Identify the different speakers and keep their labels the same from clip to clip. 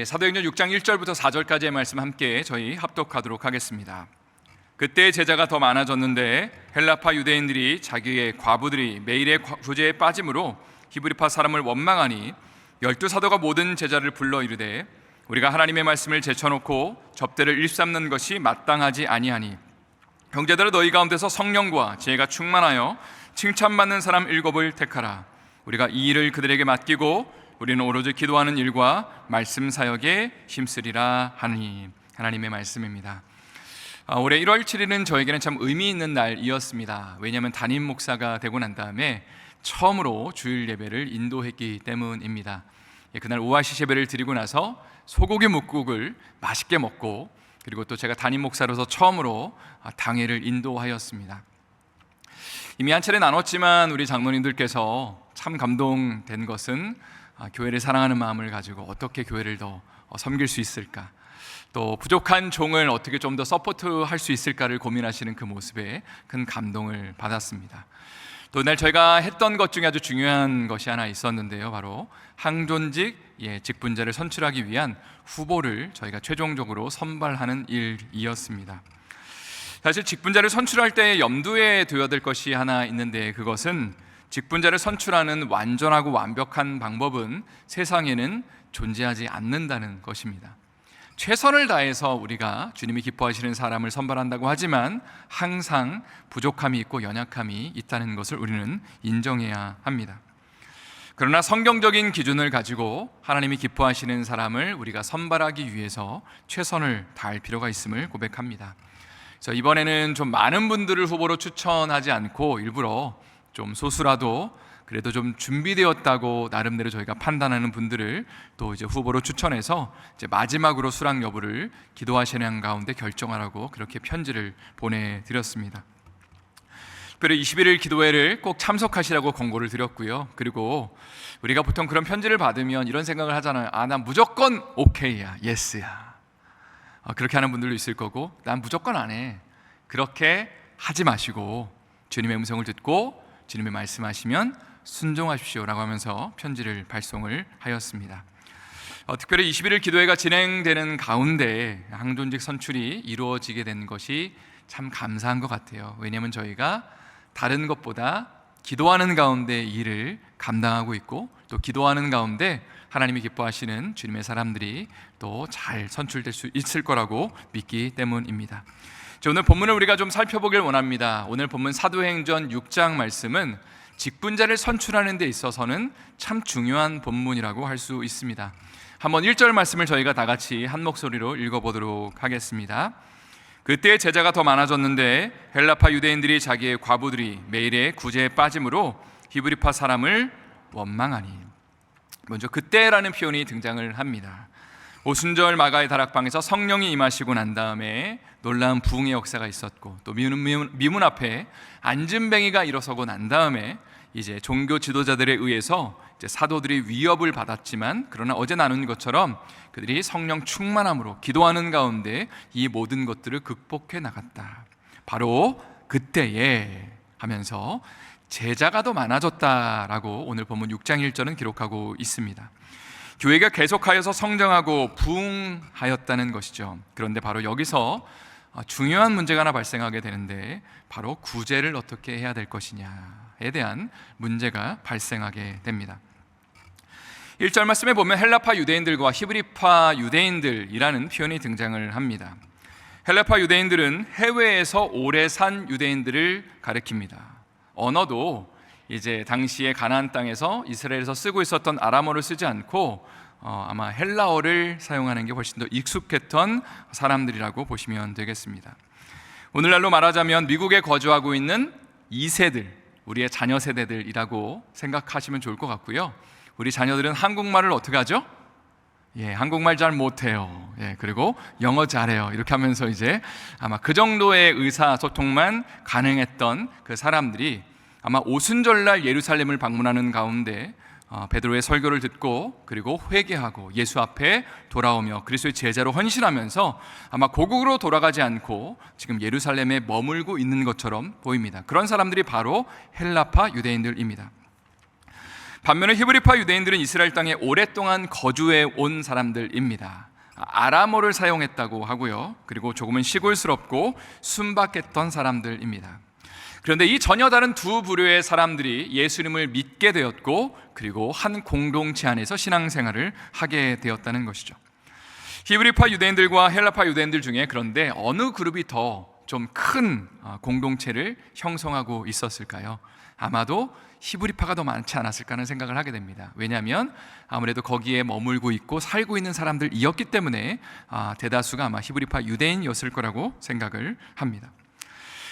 Speaker 1: 사도행전 6장 1절부터 4절까지의 말씀 함께 저희 합독하도록 하겠습니다. 그때 제자가 더 많아졌는데 헬라파 유대인들이 자기의 과부들이 매일의 구제에 빠짐으로 히브리파 사람을 원망하니 12사도가 모든 제자를 불러 이르되 우리가 하나님의 말씀을 제쳐놓고 접대를 일삼는 것이 마땅하지 아니하니 형제들아 너희 가운데서 성령과 지혜가 충만하여 칭찬받는 사람 7을 택하라. 우리가 이 일을 그들에게 맡기고 우리는 오로지 기도하는 일과 말씀 사역에 힘쓰리라 하니. 하나님의 말씀입니다. 올해 1월 7일은 저에게는 참 의미 있는 날이었습니다. 왜냐하면 담임 목사가 되고 난 다음에 처음으로 주일 예배를 인도했기 때문입니다. 그날 오아시스 예배를 드리고 나서 소고기 묵국을 맛있게 먹고, 그리고 또 제가 담임 목사로서 처음으로 당회를 인도하였습니다. 이미 한 차례 나눴지만 우리 장로님들께서 참 감동된 것은 교회를 사랑하는 마음을 가지고 어떻게 교회를 더 섬길 수 있을까, 또 부족한 종을 어떻게 좀 더 서포트할 수 있을까를 고민하시는 그 모습에 큰 감동을 받았습니다. 또 이날 저희가 했던 것 중에 아주 중요한 것이 하나 있었는데요, 바로 항존직 직분자를 선출하기 위한 후보를 저희가 최종적으로 선발하는 일이었습니다. 사실 직분자를 선출할 때 염두에 둬야 될 것이 하나 있는데, 그것은 직분자를 선출하는 완전하고 완벽한 방법은 세상에는 존재하지 않는다는 것입니다. 최선을 다해서 우리가 주님이 기뻐하시는 사람을 선발한다고 하지만 항상 부족함이 있고 연약함이 있다는 것을 우리는 인정해야 합니다. 그러나 성경적인 기준을 가지고 하나님이 기뻐하시는 사람을 우리가 선발하기 위해서 최선을 다할 필요가 있음을 고백합니다. 그래서 이번에는 좀 많은 분들을 후보로 추천하지 않고 일부러 좀 소수라도 그래도 좀 준비되었다고 나름대로 저희가 판단하는 분들을 또 이제 후보로 추천해서 이제 마지막으로 수락 여부를 기도하시는 가운데 결정하라고 그렇게 편지를 보내드렸습니다. 특별히 21일 기도회를 꼭 참석하시라고 권고를 드렸고요. 그리고 우리가 보통 그런 편지를 받으면 이런 생각을 하잖아요. 난 무조건 오케이야, 예스야. 그렇게 하는 분들도 있을 거고, 난 무조건 안 해. 그렇게 하지 마시고 주님의 음성을 듣고 주님의 말씀하시면 순종하십시오라고 하면서 편지를 발송을 하였습니다. 특별히 21일 기도회가 진행되는 가운데 항존직 선출이 이루어지게 된 것이 참 감사한 것 같아요. 왜냐하면 저희가 다른 것보다 기도하는 가운데 일을 감당하고 있고, 또 기도하는 가운데 하나님이 기뻐하시는 주님의 사람들이 또 잘 선출될 수 있을 거라고 믿기 때문입니다. 오늘 본문을 우리가 좀 살펴보길 원합니다. 오늘 본문 사도행전 6장 말씀은 직분자를 선출하는 데 있어서는 참 중요한 본문이라고 할 수 있습니다. 한번 1절 말씀을 저희가 다 같이 한 목소리로 읽어보도록 하겠습니다. 그때 제자가 더 많아졌는데 헬라파 유대인들이 자기의 과부들이 매일의 구제에 빠짐으로 히브리파 사람을 원망하니. 먼저 그때라는 표현이 등장을 합니다. 오순절 마가의 다락방에서 성령이 임하시고 난 다음에 놀라운 부흥의 역사가 있었고, 또 미문 앞에 안진뱅이가 일어서고 난 다음에 이제 종교 지도자들에 의해서 이제 사도들이 위협을 받았지만, 그러나 어제 나눈 것처럼 그들이 성령 충만함으로 기도하는 가운데 이 모든 것들을 극복해 나갔다. 바로 그때에 하면서 제자가 더 많아졌다라고 오늘 본문 6장 1절은 기록하고 있습니다. 교회가 계속하여서 성장하고 부흥하였다는 것이죠. 그런데 바로 여기서 중요한 문제가 하나 발생하게 되는데, 바로 구제를 어떻게 해야 될 것이냐에 대한 문제가 발생하게 됩니다. 1절 말씀에 보면 헬라파 유대인들과 히브리파 유대인들이라는 표현이 등장을 합니다. 헬라파 유대인들은 해외에서 오래 산 유대인들을 가리킵니다. 언어도 이제 당시에 가나안 땅에서 이스라엘에서 쓰고 있었던 아람어를 쓰지 않고 아마 헬라어를 사용하는 게 훨씬 더 익숙했던 사람들이라고 보시면 되겠습니다. 오늘날로 말하자면 미국에 거주하고 있는 2세들, 우리의 자녀 세대들이라고 생각하시면 좋을 것 같고요. 우리 자녀들은 한국말을 어떻게 하죠? 한국말 잘 못해요. 그리고 영어 잘해요. 이렇게 하면서 이제 아마 그 정도의 의사소통만 가능했던 그 사람들이 아마 오순절날 예루살렘을 방문하는 가운데 베드로의 설교를 듣고 그리고 회개하고 예수 앞에 돌아오며 그리스도의 제자로 헌신하면서 아마 고국으로 돌아가지 않고 지금 예루살렘에 머물고 있는 것처럼 보입니다. 그런 사람들이 바로 헬라파 유대인들입니다. 반면에 히브리파 유대인들은 이스라엘 땅에 오랫동안 거주해 온 사람들입니다. 아람어를 사용했다고 하고요. 그리고 조금은 시골스럽고 순박했던 사람들입니다. 그런데 이 전혀 다른 두 부류의 사람들이 예수님을 믿게 되었고, 그리고 한 공동체 안에서 신앙생활을 하게 되었다는 것이죠. 히브리파 유대인들과 헬라파 유대인들 중에 그런데 어느 그룹이 더 좀 큰 공동체를 형성하고 있었을까요? 아마도 히브리파가 더 많지 않았을까 하는 생각을 하게 됩니다. 왜냐하면 아무래도 거기에 머물고 있고 살고 있는 사람들이었기 때문에 대다수가 아마 히브리파 유대인이었을 거라고 생각을 합니다.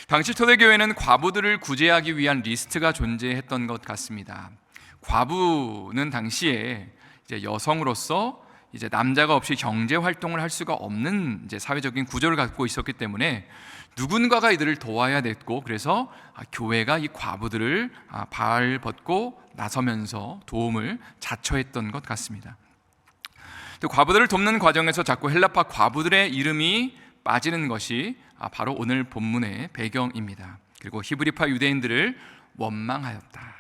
Speaker 1: 당시 초대교회는 과부들을 구제하기 위한 리스트가 존재했던 것 같습니다. 과부는 당시에 이제 여성으로서 이제 남자가 없이 경제 활동을 할 수가 없는 이제 사회적인 구조를 갖고 있었기 때문에 누군가가 이들을 도와야 됐고, 그래서 교회가 이 과부들을 발벗고 나서면서 도움을 자처했던 것 같습니다. 또 과부들을 돕는 과정에서 자꾸 헬라파 과부들의 이름이 빠지는 것이 바로 오늘 본문의 배경입니다. 그리고 히브리파 유대인들을 원망하였다.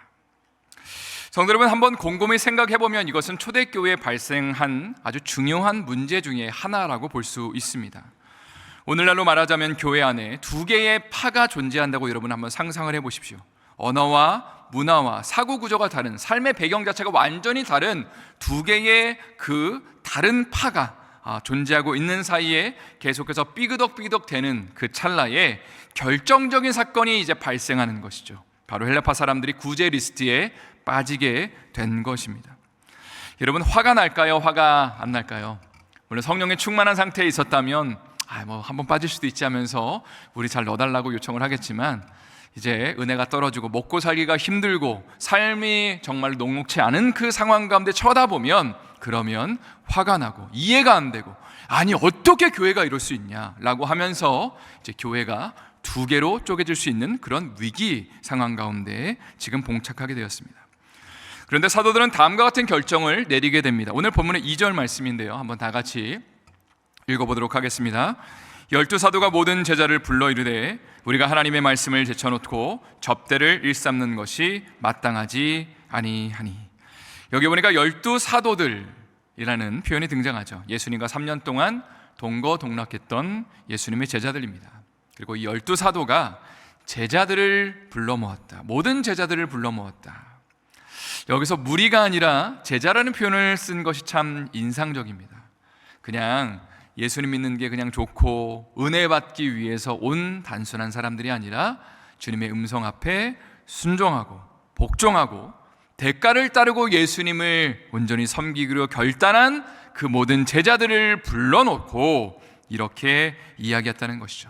Speaker 1: 성도 여러분, 한번 곰곰이 생각해보면 이것은 초대교회에 발생한 아주 중요한 문제 중에 하나라고 볼 수 있습니다. 오늘날로 말하자면 교회 안에 두 개의 파가 존재한다고 여러분 한번 상상을 해보십시오. 언어와 문화와 사고 구조가 다른, 삶의 배경 자체가 완전히 다른 두 개의 그 다른 파가 존재하고 있는 사이에 계속해서 삐그덕삐그덕 되는 그 찰나에 결정적인 사건이 이제 발생하는 것이죠. 바로 헬라파 사람들이 구제 리스트에 빠지게 된 것입니다. 여러분, 화가 날까요? 화가 안 날까요? 물론 성령에 충만한 상태에 있었다면 뭐 한번 빠질 수도 있지 하면서 우리 잘 넣어달라고 요청을 하겠지만, 이제 은혜가 떨어지고 먹고 살기가 힘들고 삶이 정말 녹록치 않은 그 상황 가운데 쳐다보면, 그러면 화가 나고 이해가 안 되고, 아니 어떻게 교회가 이럴 수 있냐라고 하면서 이제 교회가 두 개로 쪼개질 수 있는 그런 위기 상황 가운데 지금 봉착하게 되었습니다. 그런데 사도들은 다음과 같은 결정을 내리게 됩니다. 오늘 본문의 2절 말씀인데요, 한번 다 같이 읽어보도록 하겠습니다. 12사도가 모든 제자를 불러 이르되 우리가 하나님의 말씀을 제쳐놓고 접대를 일삼는 것이 마땅하지 아니하니. 여기 보니까 12사도들이라는 표현이 등장하죠. 예수님과 3년 동안 동거동락했던 예수님의 제자들입니다. 그리고 이 12사도가 제자들을 불러 모았다. 모든 제자들을 불러 모았다. 여기서 무리가 아니라 제자라는 표현을 쓴 것이 참 인상적입니다. 그냥 예수님 믿는 게 그냥 좋고 은혜 받기 위해서 온 단순한 사람들이 아니라 주님의 음성 앞에 순종하고 복종하고 대가를 따르고 예수님을 온전히 섬기기로 결단한 그 모든 제자들을 불러놓고 이렇게 이야기했다는 것이죠.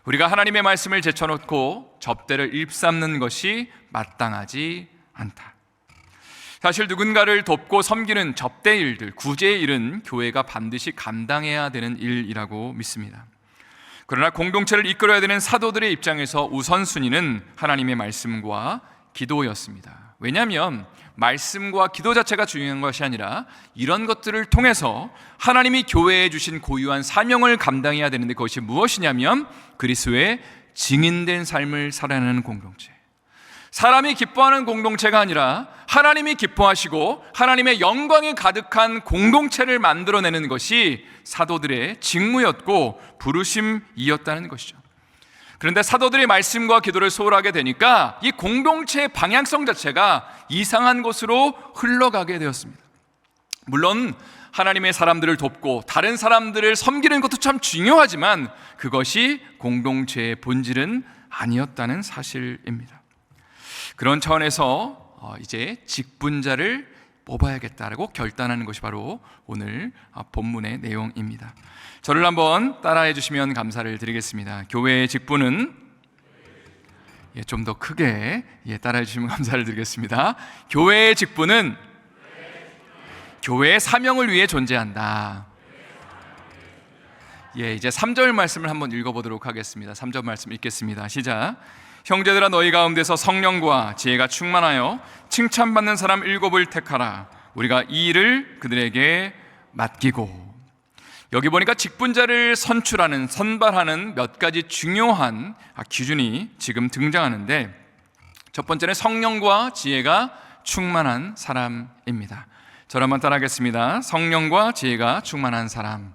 Speaker 1: 우리가 하나님의 말씀을 제쳐놓고 접대를 일삼는 것이 마땅하지 않다. 사실 누군가를 돕고 섬기는 접대 일들, 구제 일은 교회가 반드시 감당해야 되는 일이라고 믿습니다. 그러나 공동체를 이끌어야 되는 사도들의 입장에서 우선순위는 하나님의 말씀과 기도였습니다. 왜냐하면 말씀과 기도 자체가 중요한 것이 아니라 이런 것들을 통해서 하나님이 교회에 주신 고유한 사명을 감당해야 되는데, 그것이 무엇이냐면 그리스도의 증인된 삶을 살아내는 공동체, 사람이 기뻐하는 공동체가 아니라 하나님이 기뻐하시고 하나님의 영광이 가득한 공동체를 만들어내는 것이 사도들의 직무였고 부르심이었다는 것이죠. 그런데 사도들의 말씀과 기도를 소홀하게 되니까 이 공동체의 방향성 자체가 이상한 곳으로 흘러가게 되었습니다. 물론 하나님의 사람들을 돕고 다른 사람들을 섬기는 것도 참 중요하지만 그것이 공동체의 본질은 아니었다는 사실입니다. 그런 차원에서 이제 직분자를 뽑아야겠다라고 결단하는 것이 바로 오늘 본문의 내용입니다. 저를 한번 따라해 주시면 감사를 드리겠습니다. 교회의 직분은, 좀 더 크게 따라해 주시면 감사를 드리겠습니다. 교회의 직분은 교회의 사명을 위해 존재한다. 이제 3절 말씀을 한번 읽어보도록 하겠습니다. 3절 말씀 읽겠습니다. 시작. 형제들아, 너희 가운데서 성령과 지혜가 충만하여 칭찬받는 사람 7을 택하라. 우리가 이 일을 그들에게 맡기고. 여기 보니까 직분자를 선출하는, 선발하는 몇 가지 중요한 기준이 지금 등장하는데, 첫 번째는 성령과 지혜가 충만한 사람입니다. 저를 한번 따라하겠습니다. 성령과 지혜가 충만한 사람.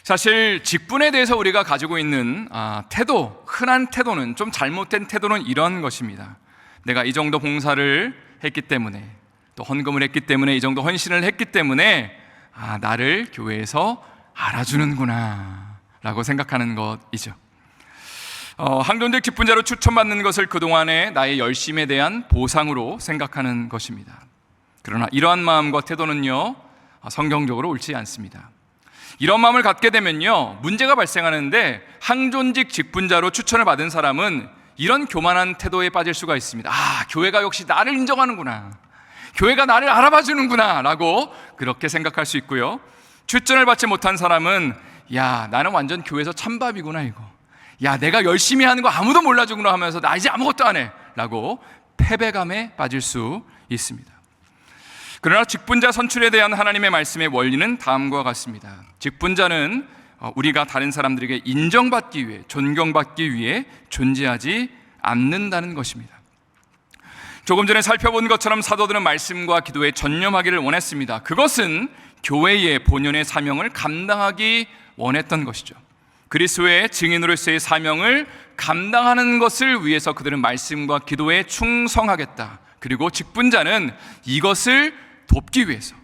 Speaker 1: 사실 직분에 대해서 우리가 가지고 있는 태도, 흔한 태도는, 좀 잘못된 태도는 이런 것입니다. 내가 이 정도 봉사를 했기 때문에, 또 헌금을 했기 때문에, 이 정도 헌신을 했기 때문에 나를 교회에서 알아주는구나 라고 생각하는 것이죠. 항존직 직분자로 추천받는 것을 그동안의 나의 열심에 대한 보상으로 생각하는 것입니다. 그러나 이러한 마음과 태도는요, 성경적으로 옳지 않습니다. 이런 마음을 갖게 되면요, 문제가 발생하는데, 항존직 직분자로 추천을 받은 사람은 이런 교만한 태도에 빠질 수가 있습니다. 교회가 역시 나를 인정하는구나, 교회가 나를 알아봐 주는구나 라고 그렇게 생각할 수 있고요, 추천을 받지 못한 사람은 나는 완전 교회에서 찬밥이구나, 이거 내가 열심히 하는 거 아무도 몰라주구나 하면서 나 이제 아무것도 안 해 라고 패배감에 빠질 수 있습니다. 그러나 직분자 선출에 대한 하나님의 말씀의 원리는 다음과 같습니다. 직분자는 우리가 다른 사람들에게 인정받기 위해, 존경받기 위해 존재하지 않는다는 것입니다. 조금 전에 살펴본 것처럼 사도들은 말씀과 기도에 전념하기를 원했습니다. 그것은 교회의 본연의 사명을 감당하기 원했던 것이죠. 그리스도의 증인으로서의 사명을 감당하는 것을 위해서 그들은 말씀과 기도에 충성하겠다. 그리고 직분자는 이것을 돕기 위해서,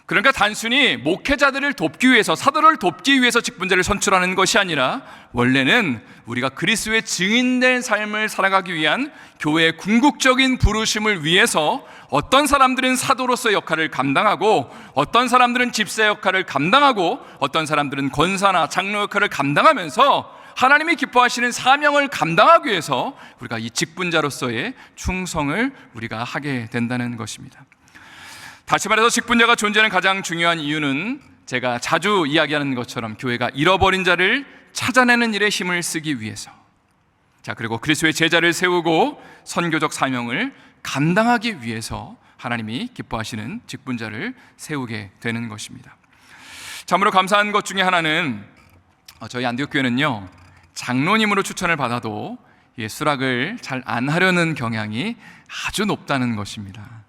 Speaker 1: 그러니까 단순히 목회자들을 돕기 위해서, 사도를 돕기 위해서 직분자를 선출하는 것이 아니라, 원래는 우리가 그리스도의 증인된 삶을 살아가기 위한 교회의 궁극적인 부르심을 위해서 어떤 사람들은 사도로서의 역할을 감당하고, 어떤 사람들은 집사 역할을 감당하고, 어떤 사람들은 권사나 장로 역할을 감당하면서 하나님이 기뻐하시는 사명을 감당하기 위해서 우리가 이 직분자로서의 충성을 우리가 하게 된다는 것입니다. 다시 말해서 직분자가 존재하는 가장 중요한 이유는, 제가 자주 이야기하는 것처럼 교회가 잃어버린 자를 찾아내는 일에 힘을 쓰기 위해서, 그리고 그리스도의 제자를 세우고 선교적 사명을 감당하기 위해서 하나님이 기뻐하시는 직분자를 세우게 되는 것입니다. 참으로 감사한 것 중에 하나는, 저희 안디옥교회는요, 장로님으로 추천을 받아도 수락을 잘 안 하려는 경향이 아주 높다는 것입니다.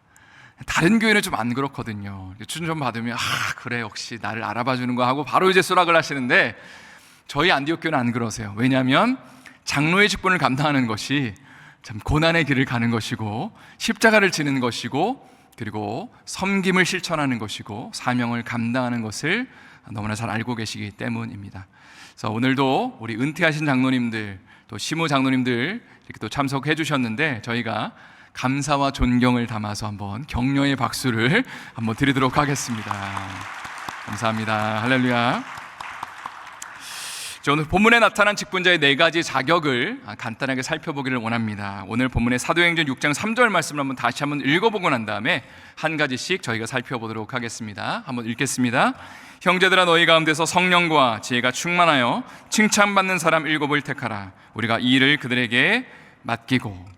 Speaker 1: 다른 교회는 좀 안 그렇거든요. 추천 좀 받으면 그래, 역시 나를 알아봐 주는 거 하고 바로 이제 수락을 하시는데, 저희 안디옥 교회는 안 그러세요. 왜냐하면 장로의 직분을 감당하는 것이 참 고난의 길을 가는 것이고, 십자가를 지는 것이고, 그리고 섬김을 실천하는 것이고, 사명을 감당하는 것을 너무나 잘 알고 계시기 때문입니다. 그래서 오늘도 우리 은퇴하신 장로님들, 또 시무 장로님들 이렇게 또 참석해 주셨는데, 저희가 감사와 존경을 담아서 한번 격려의 박수를 한번 드리도록 하겠습니다. 감사합니다. 할렐루야. 오늘 본문에 나타난 직분자의 4가지 자격을 간단하게 살펴보기를 원합니다. 오늘 본문의 사도행전 6장 3절 말씀을 한번 다시 한번 읽어보고 난 다음에 한 가지씩 저희가 살펴보도록 하겠습니다. 한번 읽겠습니다. 형제들아, 너희 가운데서 성령과 지혜가 충만하여 칭찬받는 사람 7을 택하라. 우리가 이 일을 그들에게 맡기고.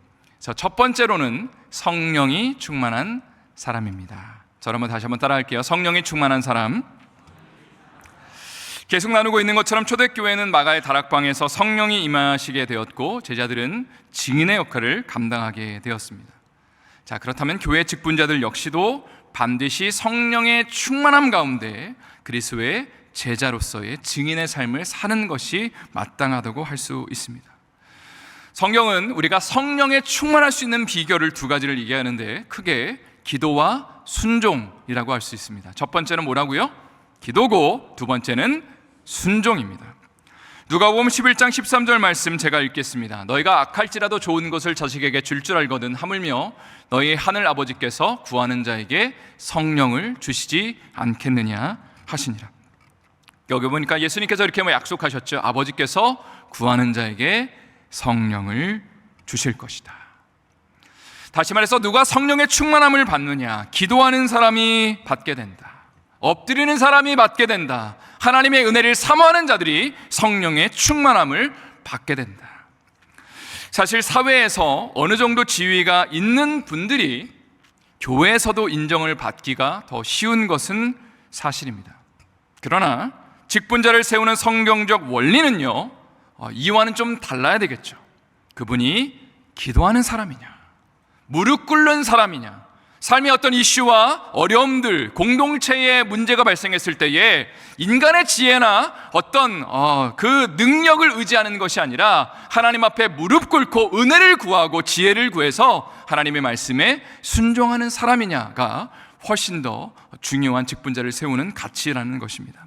Speaker 1: 첫 번째로는 성령이 충만한 사람입니다. 저를 한번 다시 한번 따라할게요. 성령이 충만한 사람. 계속 나누고 있는 것처럼 초대교회는 마가의 다락방에서 성령이 임하시게 되었고, 제자들은 증인의 역할을 감당하게 되었습니다. 그렇다면 교회 직분자들 역시도 반드시 성령의 충만함 가운데 그리스도의 제자로서의 증인의 삶을 사는 것이 마땅하다고 할 수 있습니다. 성경은 우리가 성령에 충만할 수 있는 비결을 2가지를 얘기하는데, 크게 기도와 순종이라고 할 수 있습니다. 첫 번째는 뭐라고요? 기도고, 두 번째는 순종입니다. 누가복음 11장 13절 말씀 제가 읽겠습니다. 너희가 악할지라도 좋은 것을 자식에게 줄 알거든 하물며 너희 하늘 아버지께서 구하는 자에게 성령을 주시지 않겠느냐 하시니라. 여기 보니까 예수님께서 이렇게 약속하셨죠. 아버지께서 구하는 자에게 성령을 주실 것이다. 다시 말해서 누가 성령의 충만함을 받느냐? 기도하는 사람이 받게 된다. 엎드리는 사람이 받게 된다. 하나님의 은혜를 사모하는 자들이 성령의 충만함을 받게 된다. 사실 사회에서 어느 정도 지위가 있는 분들이 교회에서도 인정을 받기가 더 쉬운 것은 사실입니다. 그러나 직분자를 세우는 성경적 원리는요, 이와는 좀 달라야 되겠죠. 그분이 기도하는 사람이냐, 무릎 꿇는 사람이냐, 삶의 어떤 이슈와 어려움들, 공동체의 문제가 발생했을 때에 인간의 지혜나 어떤 그 능력을 의지하는 것이 아니라 하나님 앞에 무릎 꿇고 은혜를 구하고 지혜를 구해서 하나님의 말씀에 순종하는 사람이냐가 훨씬 더 중요한 직분자를 세우는 가치라는 것입니다.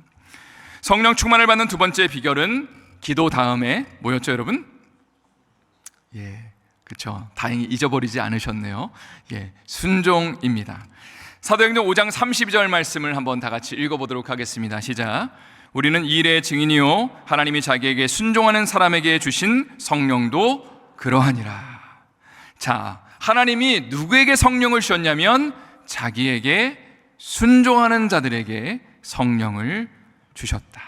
Speaker 1: 성령 충만을 받는 두 번째 비결은 기도 다음에 뭐였죠, 여러분? 그렇죠. 다행히 잊어버리지 않으셨네요. 순종입니다. 사도행전 5장 32절 말씀을 한번 다 같이 읽어보도록 하겠습니다. 시작. 우리는 이 일의 증인이요 하나님이 자기에게 순종하는 사람에게 주신 성령도 그러하니라. 자, 하나님이 누구에게 성령을 주셨냐면 자기에게 순종하는 자들에게 성령을 주셨다.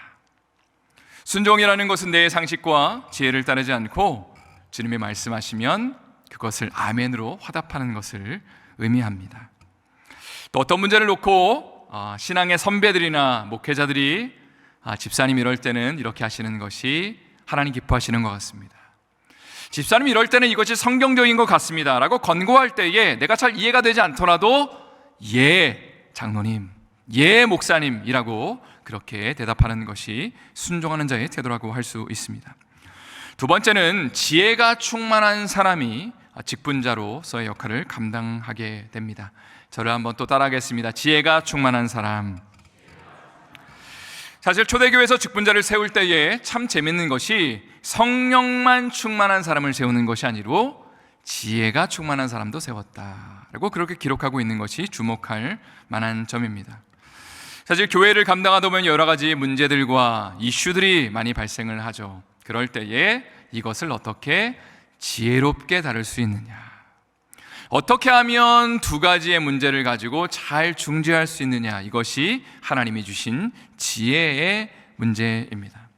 Speaker 1: 순종이라는 것은 내 상식과 지혜를 따르지 않고 주님이 말씀하시면 그것을 아멘으로 화답하는 것을 의미합니다. 또 어떤 문제를 놓고 신앙의 선배들이나 목회자들이 집사님 이럴 때는 이렇게 하시는 것이 하나님 기뻐하시는 것 같습니다. 집사님 이럴 때는 이것이 성경적인 것 같습니다 라고 권고할 때에 내가 잘 이해가 되지 않더라도 장로님, 목사님이라고 그렇게 대답하는 것이 순종하는 자의 태도라고 할 수 있습니다. 두 번째는 지혜가 충만한 사람이 직분자로서의 역할을 감당하게 됩니다. 저를 한번 또 따라하겠습니다. 지혜가 충만한 사람. 사실 초대교회에서 직분자를 세울 때에 참 재밌는 것이 성령만 충만한 사람을 세우는 것이 아니로 지혜가 충만한 사람도 세웠다라고 그렇게 기록하고 있는 것이 주목할 만한 점입니다. 사실 교회를 감당하다 보면 여러 가지 문제들과 이슈들이 많이 발생을 하죠. 그럴 때에 이것을 어떻게 지혜롭게 다룰 수 있느냐, 어떻게 하면 두 가지의 문제를 가지고 잘 중재할 수 있느냐, 이것이 하나님이 주신 지혜의 문제입니다.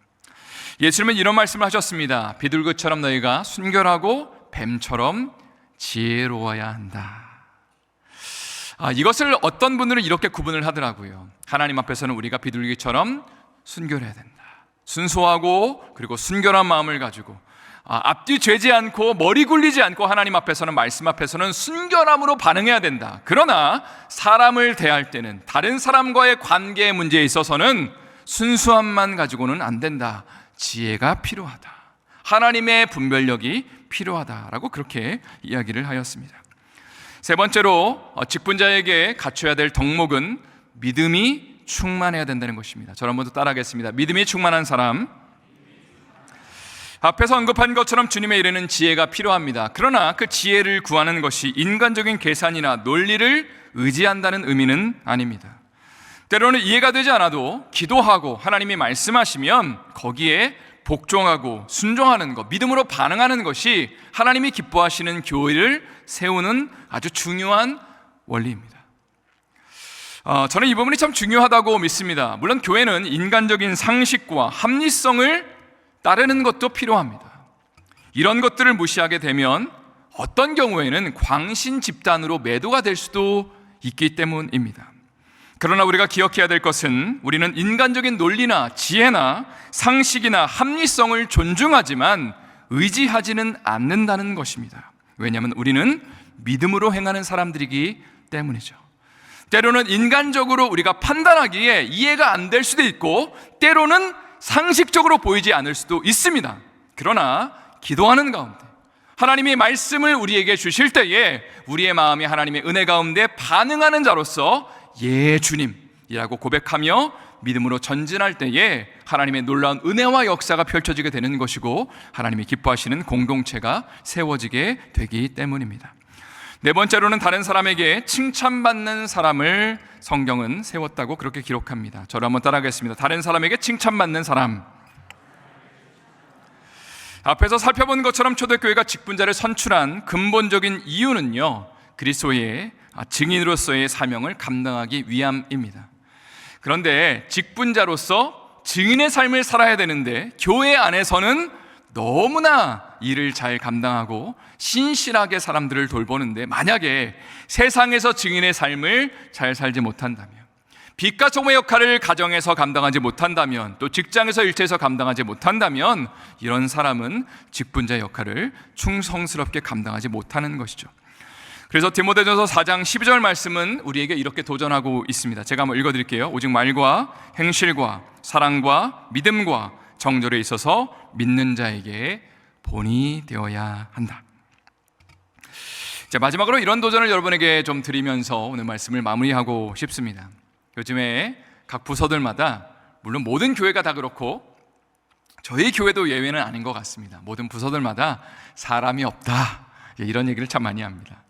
Speaker 1: 예수님은 이런 말씀을 하셨습니다. 비둘기처럼 너희가 순결하고 뱀처럼 지혜로워야 한다. 이것을 어떤 분들은 이렇게 구분을 하더라고요. 하나님 앞에서는 우리가 비둘기처럼 순결해야 된다. 순수하고 그리고 순결한 마음을 가지고 앞뒤 죄지 않고 머리 굴리지 않고 하나님 앞에서는, 말씀 앞에서는 순결함으로 반응해야 된다. 그러나 사람을 대할 때는, 다른 사람과의 관계의 문제에 있어서는 순수함만 가지고는 안 된다. 지혜가 필요하다. 하나님의 분별력이 필요하다라고 그렇게 이야기를 하였습니다. 세 번째로 직분자에게 갖춰야 될 덕목은 믿음이 충만해야 된다는 것입니다. 저를 한번 더 따라하겠습니다. 믿음이 충만한 사람. 앞에서 언급한 것처럼 주님의 일에는 지혜가 필요합니다. 그러나 그 지혜를 구하는 것이 인간적인 계산이나 논리를 의지한다는 의미는 아닙니다. 때로는 이해가 되지 않아도 기도하고 하나님이 말씀하시면 거기에 복종하고 순종하는 것, 믿음으로 반응하는 것이 하나님이 기뻐하시는 교회를 세우는 아주 중요한 원리입니다. 저는 이 부분이 참 중요하다고 믿습니다. 물론 교회는 인간적인 상식과 합리성을 따르는 것도 필요합니다. 이런 것들을 무시하게 되면 어떤 경우에는 광신 집단으로 매도가 될 수도 있기 때문입니다. 그러나 우리가 기억해야 될 것은 우리는 인간적인 논리나 지혜나 상식이나 합리성을 존중하지만 의지하지는 않는다는 것입니다. 왜냐하면 우리는 믿음으로 행하는 사람들이기 때문이죠. 때로는 인간적으로 우리가 판단하기에 이해가 안 될 수도 있고 때로는 상식적으로 보이지 않을 수도 있습니다. 그러나 기도하는 가운데 하나님의 말씀을 우리에게 주실 때에 우리의 마음이 하나님의 은혜 가운데 반응하는 자로서 주님이라고 고백하며 믿음으로 전진할 때에 하나님의 놀라운 은혜와 역사가 펼쳐지게 되는 것이고 하나님이 기뻐하시는 공동체가 세워지게 되기 때문입니다. 네 번째로는 다른 사람에게 칭찬받는 사람을 성경은 세웠다고 그렇게 기록합니다. 저를 한번 따라하겠습니다. 다른 사람에게 칭찬받는 사람. 앞에서 살펴본 것처럼 초대교회가 직분자를 선출한 근본적인 이유는요, 그리스도의 증인으로서의 사명을 감당하기 위함입니다. 그런데 직분자로서 증인의 삶을 살아야 되는데 교회 안에서는 너무나 일을 잘 감당하고 신실하게 사람들을 돌보는데 만약에 세상에서 증인의 삶을 잘 살지 못한다면, 빛과 소금의 역할을 가정에서 감당하지 못한다면, 또 직장에서 일터에서 감당하지 못한다면 이런 사람은 직분자의 역할을 충성스럽게 감당하지 못하는 것이죠. 그래서 디모데전서 4장 12절 말씀은 우리에게 이렇게 도전하고 있습니다. 제가 한번 읽어드릴게요. 오직 말과 행실과 사랑과 믿음과 정절에 있어서 믿는 자에게 본이 되어야 한다. 자, 마지막으로 이런 도전을 여러분에게 좀 드리면서 오늘 말씀을 마무리하고 싶습니다. 요즘에 각 부서들마다, 물론 모든 교회가 다 그렇고 저희 교회도 예외는 아닌 것 같습니다. 모든 부서들마다 사람이 없다, 이런 얘기를 참 많이 합니다.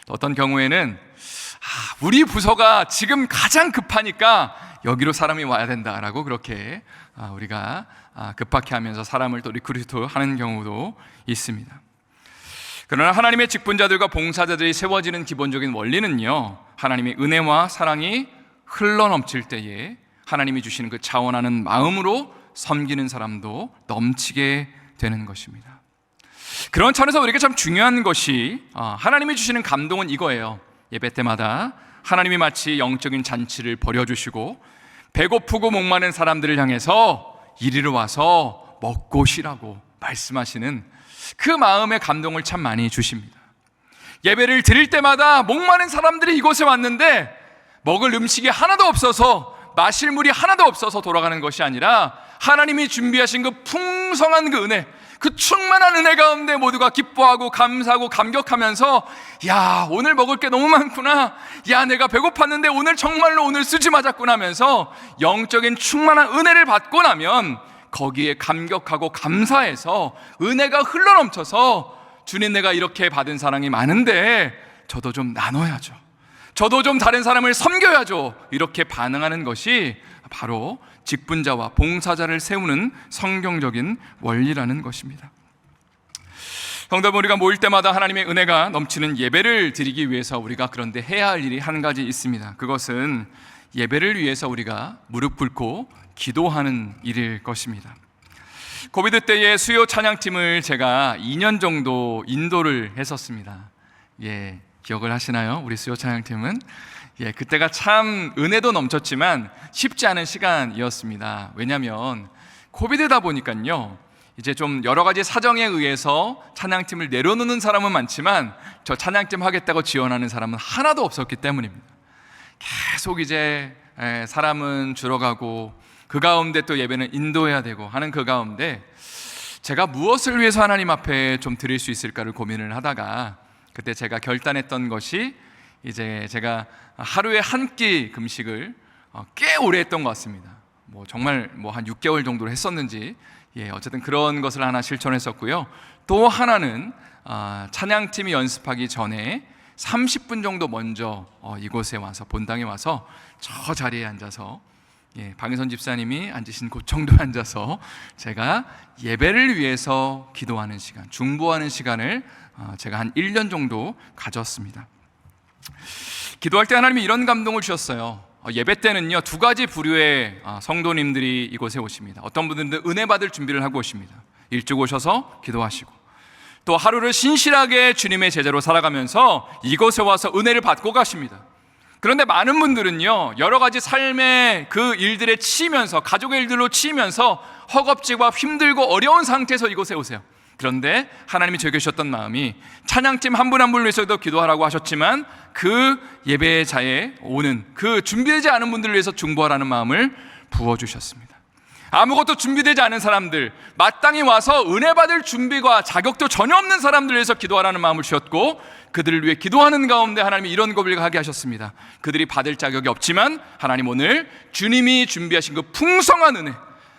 Speaker 1: 어떤 경우에는 우리 부서가 지금 가장 급하니까 여기로 사람이 와야 된다라고 그렇게 우리가 급하게 하면서 사람을 또 리크루트하는 경우도 있습니다. 그러나 하나님의 직분자들과 봉사자들이 세워지는 기본적인 원리는요, 하나님의 은혜와 사랑이 흘러넘칠 때에 하나님이 주시는 그 자원하는 마음으로 섬기는 사람도 넘치게 되는 것입니다. 그런 차원에서 우리에게 참 중요한 것이, 하나님이 주시는 감동은 이거예요. 예배 때마다 하나님이 마치 영적인 잔치를 벌여주시고 배고프고 목마른 사람들을 향해서 이리로 와서 먹고 쉬라고 말씀하시는 그 마음의 감동을 참 많이 주십니다. 예배를 드릴 때마다 목마른 사람들이 이곳에 왔는데 먹을 음식이 하나도 없어서, 마실 물이 하나도 없어서 돌아가는 것이 아니라 하나님이 준비하신 그 풍성한 그 은혜, 그 충만한 은혜 가운데 모두가 기뻐하고 감사하고 감격하면서, 야, 오늘 먹을 게 너무 많구나, 야, 내가 배고팠는데 오늘 정말로 오늘 쓰지 맞았구나 하면서 영적인 충만한 은혜를 받고 나면 거기에 감격하고 감사해서 은혜가 흘러넘쳐서, 주님, 내가 이렇게 받은 사랑이 많은데 저도 좀 나눠야죠, 저도 좀 다른 사람을 섬겨야죠, 이렇게 반응하는 것이 바로 직분자와 봉사자를 세우는 성경적인 원리라는 것입니다. 성도, 우리가 모일 때마다 하나님의 은혜가 넘치는 예배를 드리기 위해서 우리가 그런데 해야 할 일이 한 가지 있습니다. 그것은 예배를 위해서 우리가 무릎 꿇고 기도하는 일일 것입니다. 코비드 때의 수요 찬양팀을 제가 2년 정도 인도를 했었습니다. 기억을 하시나요? 우리 수요 찬양팀은 그때가 참 은혜도 넘쳤지만 쉽지 않은 시간이었습니다. 왜냐하면 코비드다 보니까요, 이제 좀 여러 가지 사정에 의해서 찬양팀을 내려놓는 사람은 많지만 저 찬양팀 하겠다고 지원하는 사람은 하나도 없었기 때문입니다. 계속 이제 사람은 줄어가고 그 가운데 또 예배는 인도해야 되고 하는 그 가운데 제가 무엇을 위해서 하나님 앞에 좀 드릴 수 있을까를 고민을 하다가, 그때 제가 결단했던 것이, 이제 제가 하루에 한 끼 금식을 꽤 오래 했던 것 같습니다. 정말 한 6개월 정도로 했었는지, 어쨌든 그런 것을 하나 실천했었고요. 또 하나는 찬양팀이 연습하기 전에 30분 정도 먼저 이곳에 와서, 본당에 와서 저 자리에 앉아서, 방혜선 집사님이 앉으신 곳 정도 앉아서 제가 예배를 위해서 기도하는 시간, 중보하는 시간을 제가 한 1년 정도 가졌습니다. 기도할 때 하나님이 이런 감동을 주셨어요. 예배 때는요, 두 가지 부류의 성도님들이 이곳에 오십니다. 어떤 분들은 은혜 받을 준비를 하고 오십니다. 일찍 오셔서 기도하시고, 또 하루를 신실하게 주님의 제자로 살아가면서 이곳에 와서 은혜를 받고 가십니다. 그런데 많은 분들은요, 여러 가지 삶의 그 일들에 치이면서, 가족의 일들로 치이면서 허겁지겁 힘들고 어려운 상태에서 이곳에 오세요. 그런데 하나님이 저에게 주셨던 마음이, 찬양팀 한 분 한 분을 위해서도 기도하라고 하셨지만 그 예배자에 오는 그 준비되지 않은 분들을 위해서 중보하라는 마음을 부어주셨습니다. 아무것도 준비되지 않은 사람들, 마땅히 와서 은혜 받을 준비가 자격도 전혀 없는 사람들을 위해서 기도하라는 마음을 주셨고, 그들을 위해 기도하는 가운데 하나님이 이런 고백을 하게 하셨습니다. 그들이 받을 자격이 없지만 하나님, 오늘 주님이 준비하신 그 풍성한 은혜,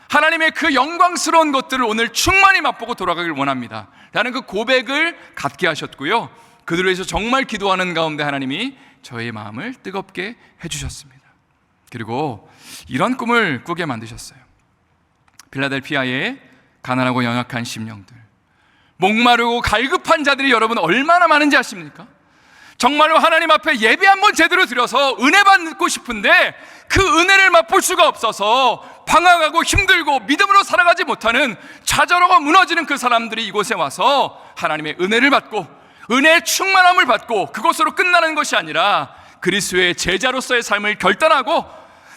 Speaker 1: 하나님의 그 영광스러운 것들을 오늘 충만히 맛보고 돌아가길 원합니다 라는 그 고백을 갖게 하셨고요, 그들을 위해서 정말 기도하는 가운데 하나님이 저의 마음을 뜨겁게 해주셨습니다. 그리고 이런 꿈을 꾸게 만드셨어요. 필라델피아의 가난하고 연약한 심령들, 목마르고 갈급한 자들이 여러분 얼마나 많은지 아십니까? 정말로 하나님 앞에 예배 한번 제대로 드려서 은혜 받고 싶은데 그 은혜를 맛볼 수가 없어서 방황하고 힘들고 믿음으로 살아가지 못하는, 좌절하고 무너지는 그 사람들이 이곳에 와서 하나님의 은혜를 받고 은혜의 충만함을 받고 그것으로 끝나는 것이 아니라 그리스도의 제자로서의 삶을 결단하고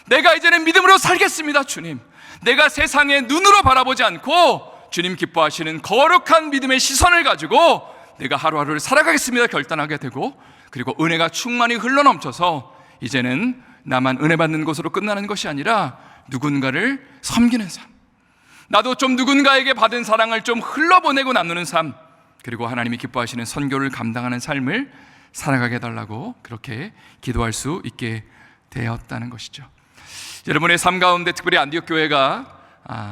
Speaker 1: 내가 이제는 믿음으로 살겠습니다. 주님, 내가 세상의 눈으로 바라보지 않고 주님 기뻐하시는 거룩한 믿음의 시선을 가지고 내가 하루하루를 살아가겠습니다 결단하게 되고, 그리고 은혜가 충만히 흘러넘쳐서 이제는 나만 은혜 받는 것으로 끝나는 것이 아니라 누군가를 섬기는 삶, 나도 좀 누군가에게 받은 사랑을 좀 흘러보내고 나누는 삶, 그리고 하나님이 기뻐하시는 선교를 감당하는 삶을 살아가게 해달라고 그렇게 기도할 수 있게 되었다는 것이죠. 여러분의 삶 가운데 특별히 안디옥 교회가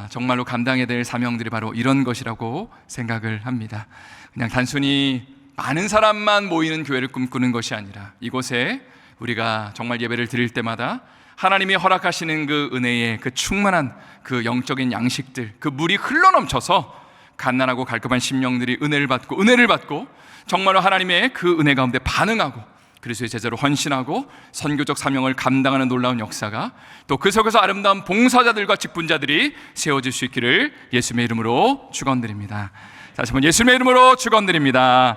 Speaker 1: 정말로 감당해야 될 사명들이 바로 이런 것이라고 생각을 합니다. 그냥 단순히 많은 사람만 모이는 교회를 꿈꾸는 것이 아니라 이곳에 우리가 정말 예배를 드릴 때마다 하나님이 허락하시는 그 은혜의 그 충만한 그 영적인 양식들, 그 물이 흘러넘쳐서 갓난하고 갈급한 심령들이 은혜를 받고 정말로 하나님의 그 은혜 가운데 반응하고 그리스도의 제자로 헌신하고 선교적 사명을 감당하는 놀라운 역사가, 또 그 속에서 아름다운 봉사자들과 직분자들이 세워질 수 있기를 예수님의 이름으로 축원드립니다. 다시 한번 예수님의 이름으로 축원드립니다.